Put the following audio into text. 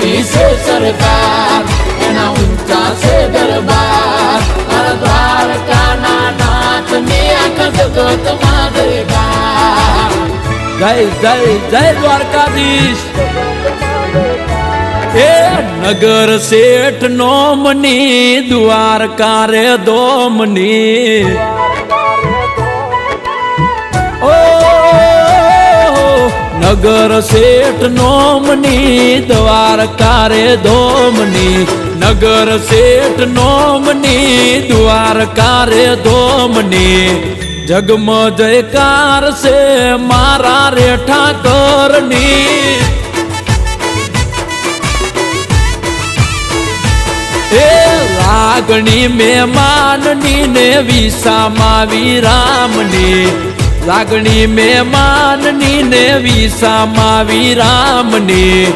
મોટી છે સરકાર એના ઊંચા છે દરબાર મારા દ્વારકાના નાથની આખા જગતમાં દરબાર જય જય જય દ્વારકાધીશ એ નગર શેઠ નોમની દ્વારકા રે દોમની ઓ નગર શેઠ નોમની દ્વારકા રે ધોમની નગર શેઠ નોમની દ્વારકા રે ધોમની જગમ જયકાર છે મારા રે ઠાકરની એ લાગણી મહેમાનની ને વિસામાં વિરામની લાગણી મહેમાનની ને વિસામાં વિરામની